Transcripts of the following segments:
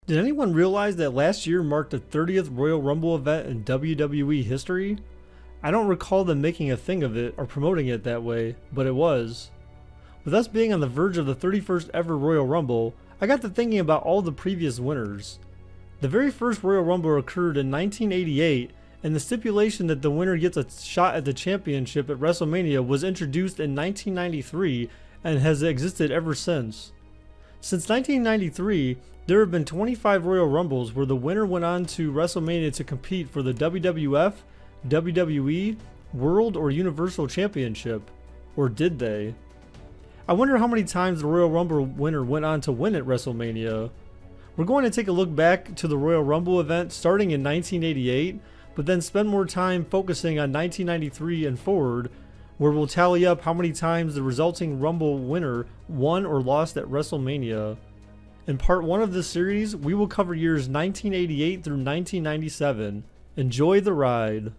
Did anyone realize that last year marked the 30th Royal Rumble event in WWE history? I don't recall them making a thing of it or promoting it that way, but it was. With us being on the verge of the 31st ever Royal Rumble, I got to thinking about all the previous winners. The very first Royal Rumble occurred in 1988, and the stipulation that the winner gets a shot at the championship at WrestleMania was introduced in 1993 and has existed ever since. Since 1993, there have been 25 Royal Rumbles where the winner went on to WrestleMania to compete for the WWF, WWE, World or Universal Championship. Or did they? I wonder how many times the Royal Rumble winner went on to win at WrestleMania. We're going to take a look back to the Royal Rumble event starting in 1988, but then spend more time focusing on 1993 and forward, where we'll tally up how many times the resulting Rumble winner won or lost at WrestleMania. In part 1 of this series, we will cover years 1988 through 1997. Enjoy the ride.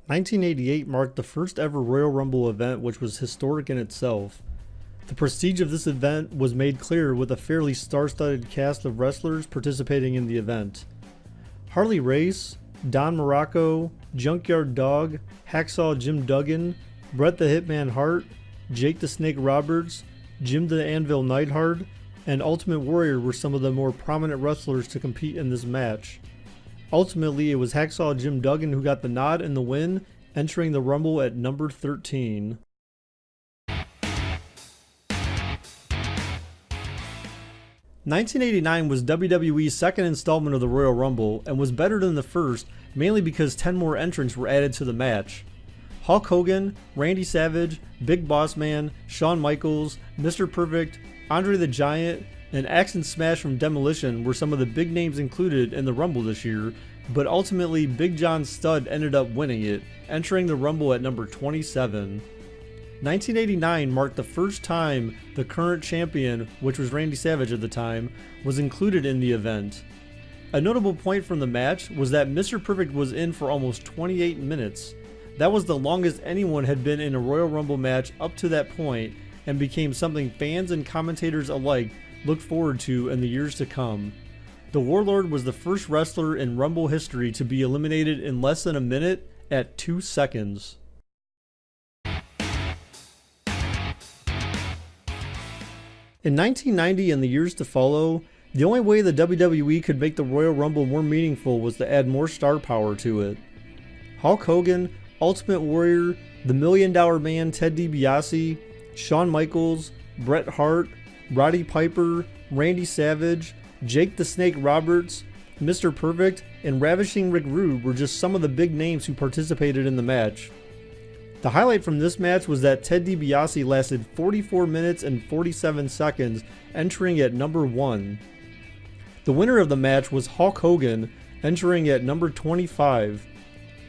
(1988) marked the first ever Royal Rumble event, which was historic in itself. The prestige of this event was made clear with a fairly star-studded cast of wrestlers participating in the event. Harley Race, Don Morocco, Junkyard Dog, Hacksaw Jim Duggan, Bret the Hitman Hart, Jake the Snake Roberts, Jim the Anvil Neidhart, and Ultimate Warrior were some of the more prominent wrestlers to compete in this match. Ultimately, it was Hacksaw Jim Duggan who got the nod and the win, entering the Rumble at number 13. (1989) was WWE's second installment of the Royal Rumble and was better than the first, mainly because 10 more entrants were added to the match. Hulk Hogan, Randy Savage, Big Boss Man, Shawn Michaels, Mr. Perfect, Andre the Giant, and Axe and Smash from Demolition were some of the big names included in the Rumble this year, but ultimately Big John Studd ended up winning it, entering the Rumble at number 27. 1989 marked the first time the current champion, which was Randy Savage at the time, was included in the event. A notable point from the match was that Mr. Perfect was in for almost 28 minutes. That was the longest anyone had been in a Royal Rumble match up to that point, and became something fans and commentators alike looked forward to in the years to come. The Warlord was the first wrestler in Rumble history to be eliminated in less than a minute at 2 seconds. In 1990 and the years to follow, the only way the WWE could make the Royal Rumble more meaningful was to add more star power to it. Hulk Hogan, Ultimate Warrior, The $1 Million Man Ted DiBiase, Shawn Michaels, Bret Hart, Roddy Piper, Randy Savage, Jake the Snake Roberts, Mr. Perfect, and Ravishing Rick Rude were just some of the big names who participated in the match. The highlight from this match was that Ted DiBiase lasted 44 minutes and 47 seconds, entering at number 1. The winner of the match was Hulk Hogan, entering at number 25.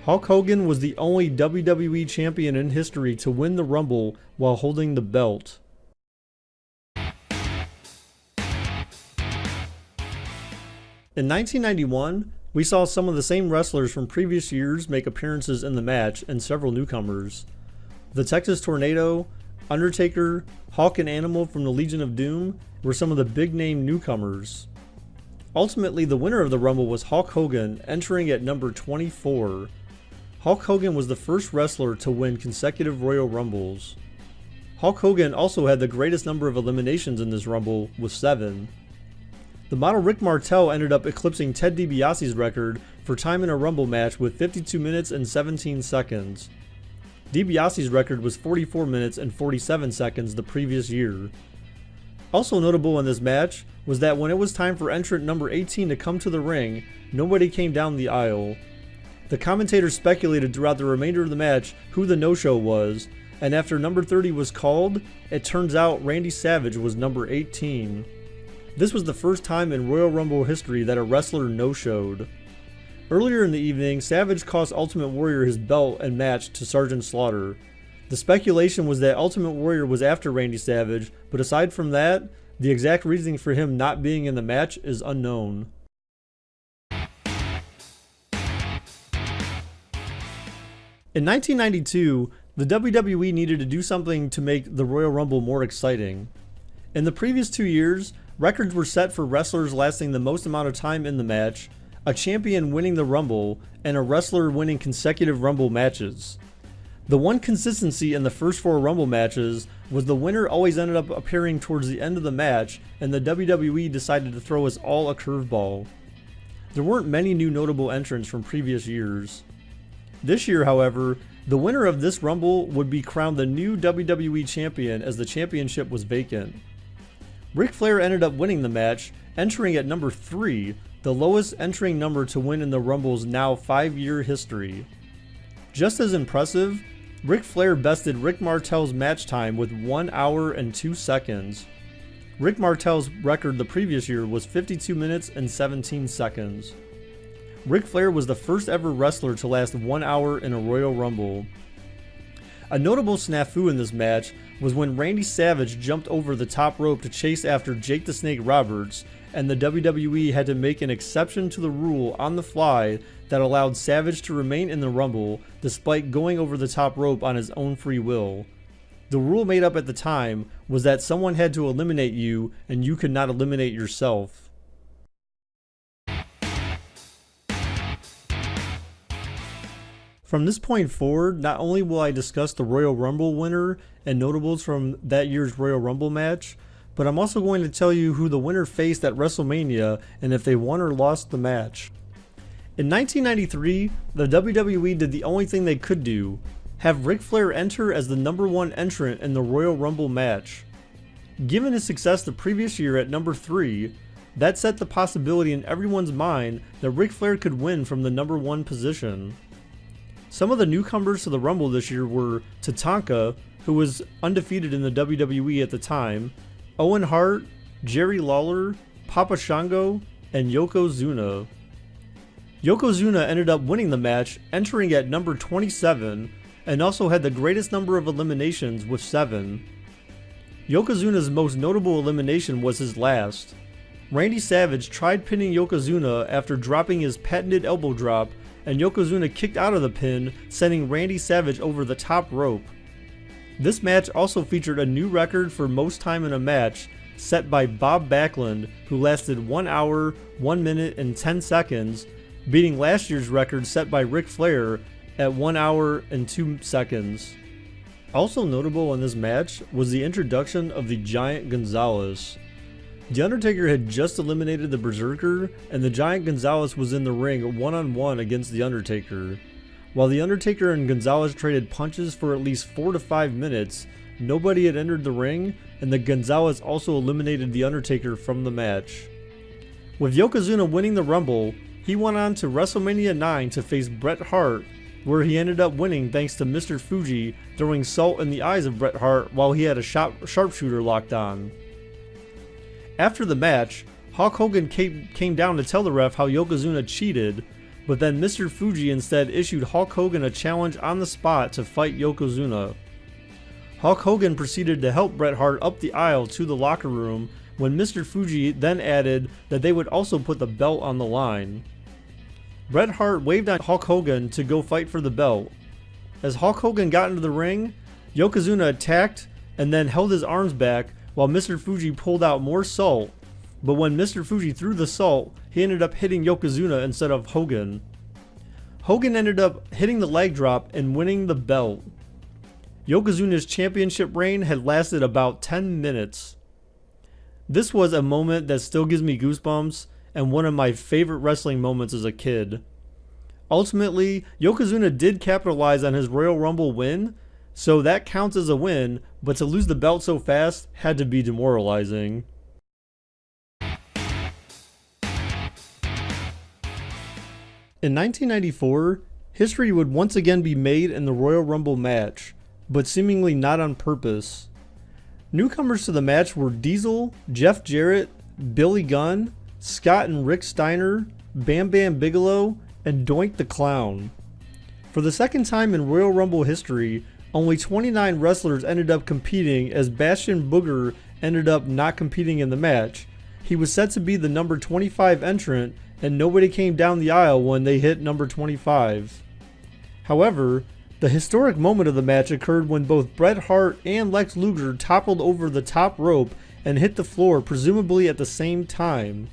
Hulk Hogan was the only WWE champion in history to win the Rumble while holding the belt. In 1991, we saw some of the same wrestlers from previous years make appearances in the match and several newcomers. The Texas Tornado, Undertaker, Hawk and Animal from the Legion of Doom were some of the big name newcomers. Ultimately, the winner of the Rumble was Hulk Hogan, entering at number 24. Hulk Hogan was the first wrestler to win consecutive Royal Rumbles. Hulk Hogan also had the greatest number of eliminations in this Rumble, with 7. The model Rick Martel ended up eclipsing Ted DiBiase's record for time in a Rumble match with 52 minutes and 17 seconds. DiBiase's record was 44 minutes and 47 seconds the previous year. Also notable in this match was that when it was time for entrant number 18 to come to the ring, nobody came down the aisle. The commentators speculated throughout the remainder of the match who the no-show was, and after number 30 was called, it turns out Randy Savage was number 18. This was the first time in Royal Rumble history that a wrestler no-showed. Earlier in the evening, Savage cost Ultimate Warrior his belt and match to Sergeant Slaughter. The speculation was that Ultimate Warrior was after Randy Savage, but aside from that, the exact reasoning for him not being in the match is unknown. In 1992, the WWE needed to do something to make the Royal Rumble more exciting. In the previous 2 years, records were set for wrestlers lasting the most amount of time in the match, a champion winning the Rumble, and a wrestler winning consecutive Rumble matches. The one consistency in the first 4 Rumble matches was the winner always ended up appearing towards the end of the match, and the WWE decided to throw us all a curveball. There weren't many new notable entrants from previous years. This year, however, the winner of this Rumble would be crowned the new WWE Champion as the championship was vacant. Ric Flair ended up winning the match, entering at number 3, the lowest entering number to win in the Rumble's now 5-year history. Just as impressive, Ric Flair bested Rick Martel's match time with 1 hour and 2 seconds. Rick Martel's record the previous year was 52 minutes and 17 seconds. Ric Flair was the first ever wrestler to last 1 hour in a Royal Rumble. A notable snafu in this match was when Randy Savage jumped over the top rope to chase after Jake the Snake Roberts, and the WWE had to make an exception to the rule on the fly that allowed Savage to remain in the Rumble despite going over the top rope on his own free will. The rule made up at the time was that someone had to eliminate you and you could not eliminate yourself. From this point forward, not only will I discuss the Royal Rumble winner and notables from that year's Royal Rumble match, but I'm also going to tell you who the winner faced at WrestleMania and if they won or lost the match. In 1993, the WWE did the only thing they could do, have Ric Flair enter as the number 1 entrant in the Royal Rumble match. Given his success the previous year at number 3, that set the possibility in everyone's mind that Ric Flair could win from the number 1 position. Some of the newcomers to the Rumble this year were Tatanka, who was undefeated in the WWE at the time, Owen Hart, Jerry Lawler, Papa Shango, and Yokozuna. Yokozuna ended up winning the match, entering at number 27, and also had the greatest number of eliminations with 7. Yokozuna's most notable elimination was his last. Randy Savage tried pinning Yokozuna after dropping his patented elbow drop, and Yokozuna kicked out of the pin, sending Randy Savage over the top rope. This match also featured a new record for most time in a match, set by Bob Backlund, who lasted 1 hour, 1 minute, and 10 seconds, beating last year's record set by Ric Flair at 1 hour and 2 seconds. Also notable in this match was the introduction of the Giant Gonzalez. The Undertaker had just eliminated the Berserker, and the Giant Gonzalez was in the ring one-on-one against the Undertaker. While the Undertaker and Gonzalez traded punches for at least 4 to 5 minutes, nobody had entered the ring, and the Gonzalez also eliminated the Undertaker from the match. With Yokozuna winning the Rumble, he went on to WrestleMania 9 to face Bret Hart, where he ended up winning thanks to Mr. Fuji throwing salt in the eyes of Bret Hart while he had a sharpshooter locked on. After the match, Hulk Hogan came down to tell the ref how Yokozuna cheated, but then Mr. Fuji instead issued Hulk Hogan a challenge on the spot to fight Yokozuna. Hulk Hogan proceeded to help Bret Hart up the aisle to the locker room, when Mr. Fuji then added that they would also put the belt on the line. Bret Hart waved at Hulk Hogan to go fight for the belt. As Hulk Hogan got into the ring, Yokozuna attacked and then held his arms back while Mr. Fuji pulled out more salt, but when Mr. Fuji threw the salt, he ended up hitting Yokozuna instead of Hogan. Hogan ended up hitting the leg drop and winning the belt. Yokozuna's championship reign had lasted about 10 minutes. This was a moment that still gives me goosebumps and one of my favorite wrestling moments as a kid. Ultimately, Yokozuna did capitalize on his Royal Rumble win, so that counts as a win, but to lose the belt so fast had to be demoralizing. In 1994, history would once again be made in the Royal Rumble match, but seemingly not on purpose. Newcomers to the match were Diesel, Jeff Jarrett, Billy Gunn, Scott and Rick Steiner, Bam Bam Bigelow, and Doink the Clown. For the second time in Royal Rumble history, Only 29 wrestlers ended up competing, as Bastion Booger ended up not competing in the match. He was set to be the number 25 entrant, and nobody came down the aisle when they hit number 25. However, the historic moment of the match occurred when both Bret Hart and Lex Luger toppled over the top rope and hit the floor, presumably at the same time.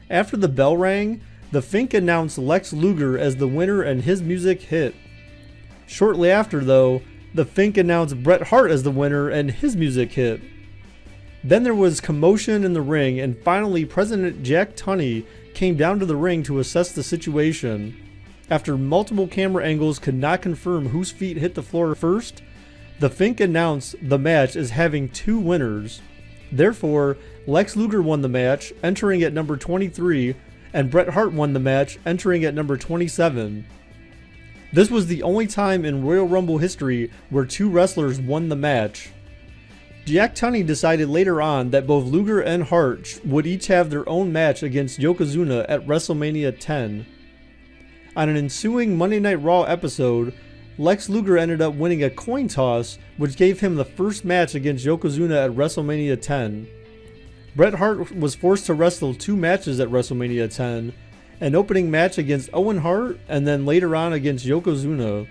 After the bell rang, the Fink announced Lex Luger as the winner and his music hit. Shortly after, though, the Fink announced Bret Hart as the winner and his music hit. Then there was commotion in the ring, and finally President Jack Tunney came down to the ring to assess the situation. After multiple camera angles could not confirm whose feet hit the floor first, the Fink announced the match as having two winners. Therefore, Lex Luger won the match, entering at number 23, and Bret Hart won the match, entering at number 27. This was the only time in Royal Rumble history where two wrestlers won the match. Jack Tunney decided later on that both Luger and Hart would each have their own match against Yokozuna at WrestleMania 10. On an ensuing Monday Night Raw episode, Lex Luger ended up winning a coin toss, which gave him the first match against Yokozuna at WrestleMania 10. Bret Hart was forced to wrestle two matches at WrestleMania 10, an opening match against Owen Hart, and then later on against Yokozuna.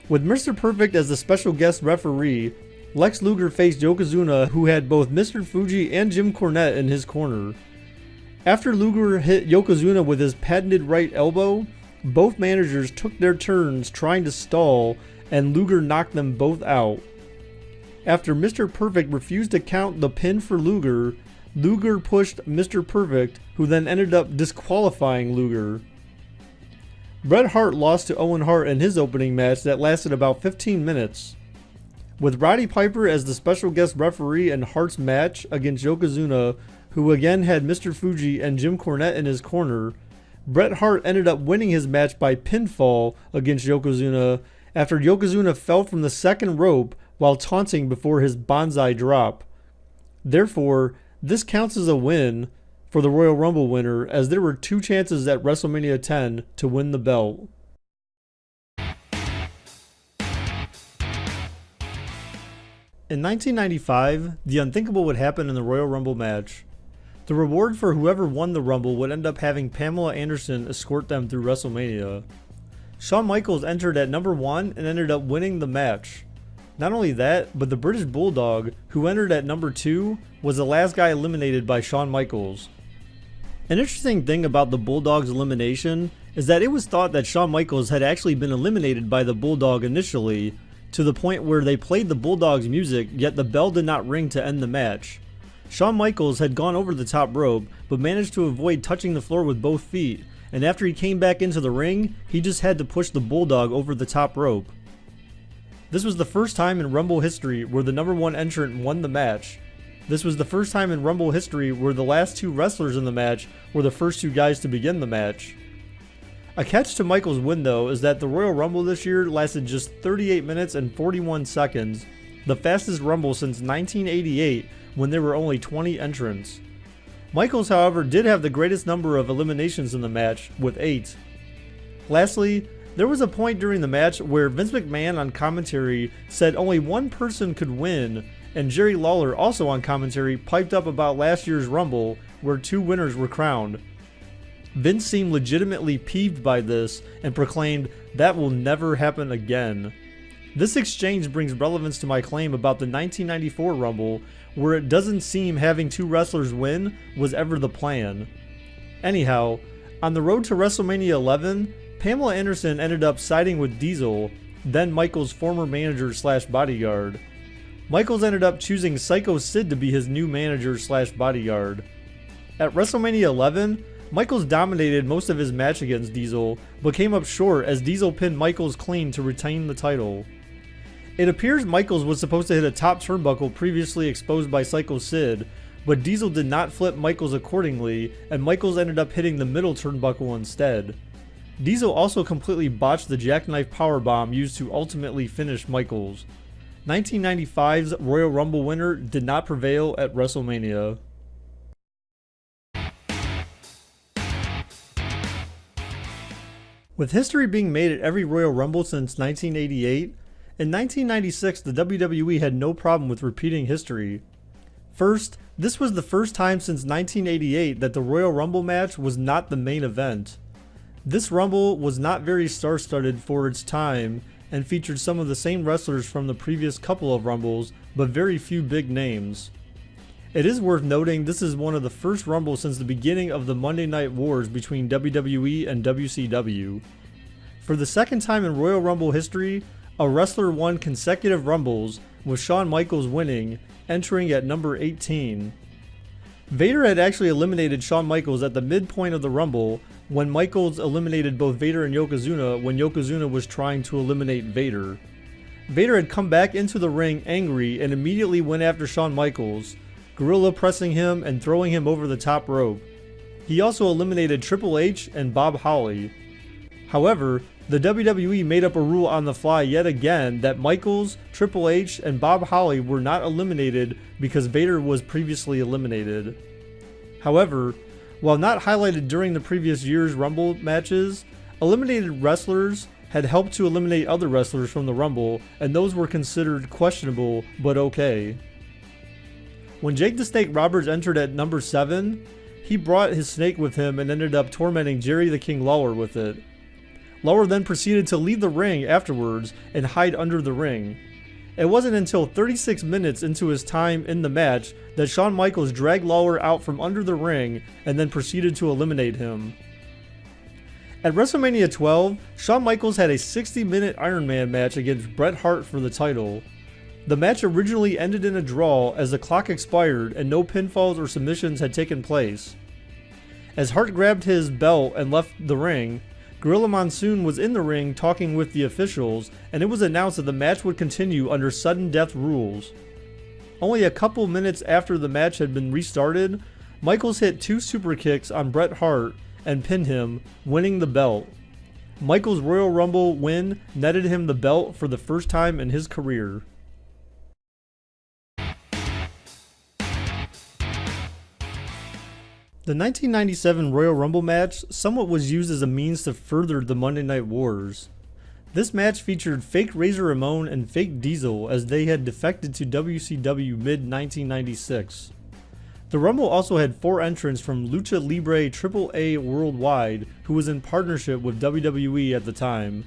With Mr. Perfect as the special guest referee, Lex Luger faced Yokozuna, who had both Mr. Fuji and Jim Cornette in his corner. After Luger hit Yokozuna with his patented right elbow, both managers took their turns trying to stall, and Luger knocked them both out. After Mr. Perfect refused to count the pin for Luger, Luger pushed Mr. Perfect, who then ended up disqualifying Luger. Bret Hart lost to Owen Hart in his opening match that lasted about 15 minutes. With Roddy Piper as the special guest referee in Hart's match against Yokozuna, who again had Mr. Fuji and Jim Cornette in his corner, Bret Hart ended up winning his match by pinfall against Yokozuna after Yokozuna fell from the second rope while taunting before his bonsai drop. Therefore, this counts as a win for the Royal Rumble winner, as there were two chances at WrestleMania 10 to win the belt. In 1995, the unthinkable would happen in the Royal Rumble match. The reward for whoever won the Rumble would end up having Pamela Anderson escort them through WrestleMania. Shawn Michaels entered at number 1 and ended up winning the match. Not only that, but the British Bulldog, who entered at number 2, was the last guy eliminated by Shawn Michaels. An interesting thing about the Bulldog's elimination is that it was thought that Shawn Michaels had actually been eliminated by the Bulldog initially, to the point where they played the Bulldog's music, yet the bell did not ring to end the match. Shawn Michaels had gone over the top rope, but managed to avoid touching the floor with both feet, and after he came back into the ring, he just had to push the Bulldog over the top rope. This was the first time in Rumble history where the number 1 entrant won the match. This was the first time in Rumble history where the last two wrestlers in the match were the first two guys to begin the match. A catch to Michaels' win, though, is that the Royal Rumble this year lasted just 38 minutes and 41 seconds, the fastest Rumble since 1988, when there were only 20 entrants. Michaels, however, did have the greatest number of eliminations in the match, with 8. Lastly, there was a point during the match where Vince McMahon on commentary said only one person could win, and Jerry Lawler, also on commentary, piped up about last year's Rumble, where 2 winners were crowned. Vince seemed legitimately peeved by this and proclaimed, "That will never happen again." This exchange brings relevance to my claim about the 1994 Rumble, where it doesn't seem having 2 wrestlers win was ever the plan. Anyhow, on the road to WrestleMania 11, Pamela Anderson ended up siding with Diesel, then Michaels' former manager / bodyguard. Michaels ended up choosing Psycho Sid to be his new manager / bodyguard. At WrestleMania 11, Michaels dominated most of his match against Diesel, but came up short as Diesel pinned Michaels clean to retain the title. It appears Michaels was supposed to hit a top turnbuckle previously exposed by Psycho Sid, but Diesel did not flip Michaels accordingly, and Michaels ended up hitting the middle turnbuckle instead. Diesel also completely botched the jackknife powerbomb used to ultimately finish Michaels. 1995's Royal Rumble winner did not prevail at WrestleMania. With history being made at every Royal Rumble since 1988, In 1996, the WWE had no problem with repeating history. First, this was the first time since 1988 that the Royal Rumble match was not the main event. This Rumble was not very star-studded for its time and featured some of the same wrestlers from the previous couple of Rumbles, but very few big names. It is worth noting this is one of the first Rumbles since the beginning of the Monday Night Wars between WWE and WCW. For the second time in Royal Rumble history, a wrestler won consecutive Rumbles, with Shawn Michaels winning, entering at number 18. Vader had actually eliminated Shawn Michaels at the midpoint of the Rumble when Michaels eliminated both Vader and Yokozuna when Yokozuna was trying to eliminate Vader. Vader had come back into the ring angry and immediately went after Shawn Michaels, gorilla pressing him and throwing him over the top rope. He also eliminated Triple H and Bob Holly. However, the WWE made up a rule on the fly yet again that Michaels, Triple H, and Bob Holly were not eliminated because Vader was previously eliminated. However, while not highlighted during the previous year's Rumble matches, eliminated wrestlers had helped to eliminate other wrestlers from the Rumble, and those were considered questionable but okay. When Jake the Snake Roberts entered at number 7, he brought his snake with him and ended up tormenting Jerry the King Lawler with it. Lawler then proceeded to leave the ring afterwards and hide under the ring. It wasn't until 36 minutes into his time in the match that Shawn Michaels dragged Lawler out from under the ring and then proceeded to eliminate him. At WrestleMania 12, Shawn Michaels had a 60-minute Iron Man match against Bret Hart for the title. The match originally ended in a draw as the clock expired and no pinfalls or submissions had taken place. As Hart grabbed his belt and left the ring, Gorilla Monsoon was in the ring talking with the officials, and it was announced that the match would continue under sudden death rules. Only a couple minutes after the match had been restarted, Michaels hit 2 super kicks on Bret Hart and pinned him, winning the belt. Michaels' Royal Rumble win netted him the belt for the first time in his career. The 1997 Royal Rumble match somewhat was used as a means to further the Monday Night Wars. This match featured fake Razor Ramon and fake Diesel as they had defected to WCW mid-1996. The Rumble also had 4 entrants from Lucha Libre AAA Worldwide, who was in partnership with WWE at the time.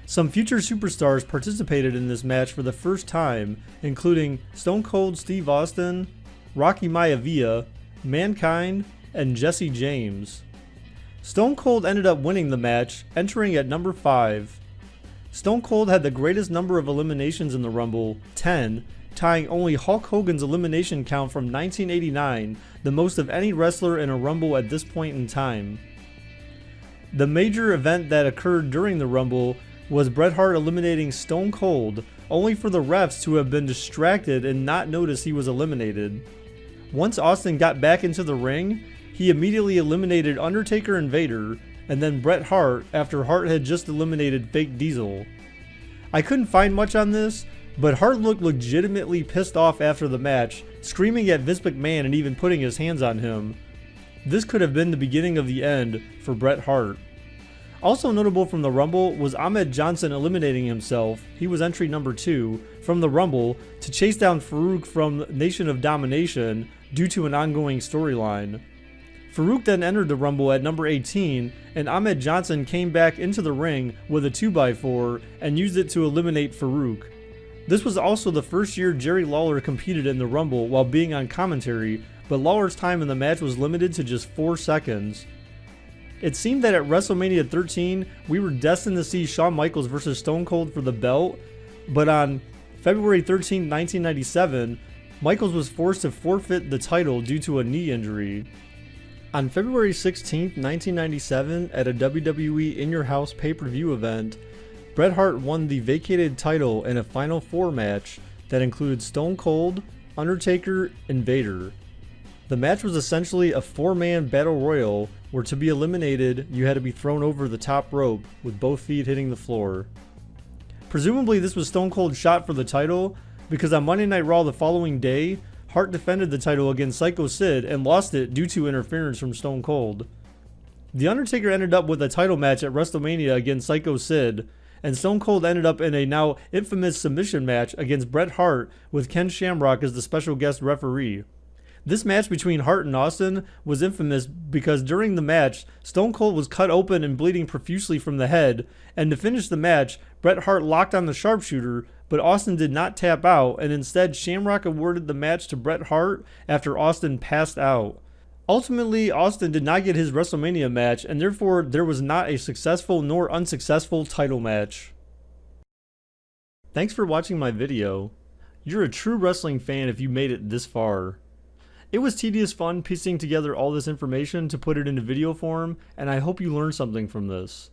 Some future superstars participated in this match for the first time, including Stone Cold Steve Austin, Rocky Maivia, Mankind, and Jesse James. Stone Cold ended up winning the match, entering at number 5. Stone Cold had the greatest number of eliminations in the Rumble, 10, tying only Hulk Hogan's elimination count from 1989, the most of any wrestler in a Rumble at this point in time. The major event that occurred during the Rumble was Bret Hart eliminating Stone Cold, only for the refs to have been distracted and not notice he was eliminated. Once Austin got back into the ring, he immediately eliminated Undertaker and Vader, and then Bret Hart after Hart had just eliminated fake Diesel. I couldn't find much on this, but Hart looked legitimately pissed off after the match, screaming at Vince McMahon and even putting his hands on him. This could have been the beginning of the end for Bret Hart. Also notable from the Rumble was Ahmed Johnson eliminating himself, he was entry number 2, from the Rumble to chase down Farouk from Nation of Domination due to an ongoing storyline. Farouk then entered the Rumble at number 18, and Ahmed Johnson came back into the ring with a 2x4 and used it to eliminate Farouk. This was also the first year Jerry Lawler competed in the Rumble while being on commentary, but Lawler's time in the match was limited to just 4 seconds. It seemed that at WrestleMania 13, we were destined to see Shawn Michaels vs. Stone Cold for the belt, but on February 13, 1997, Michaels was forced to forfeit the title due to a knee injury. On February 16, 1997, at a WWE In Your House pay-per-view event, Bret Hart won the vacated title in a Final 4 match that included Stone Cold, Undertaker, and Vader. The match was essentially a 4-man battle royal where to be eliminated you had to be thrown over the top rope with both feet hitting the floor. Presumably this was Stone Cold's shot for the title because on Monday Night Raw the following day, Hart defended the title against Psycho Sid and lost it due to interference from Stone Cold. The Undertaker ended up with a title match at WrestleMania against Psycho Sid, and Stone Cold ended up in a now infamous submission match against Bret Hart with Ken Shamrock as the special guest referee. This match between Hart and Austin was infamous because during the match, Stone Cold was cut open and bleeding profusely from the head, and to finish the match, Bret Hart locked on the sharpshooter, but Austin did not tap out, and instead Shamrock awarded the match to Bret Hart after Austin passed out. Ultimately, Austin did not get his WrestleMania match, and therefore there was not a successful nor unsuccessful title match. Thanks for watching my video. You're a true wrestling fan if you made it this far. It was tedious fun piecing together all this information to put it into video form, and I hope you learned something from this.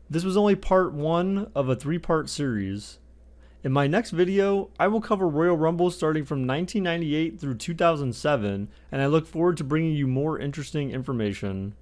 This was only part 1 of a 3-part series. In my next video, I will cover Royal Rumble starting from 1998 through 2007, and I look forward to bringing you more interesting information.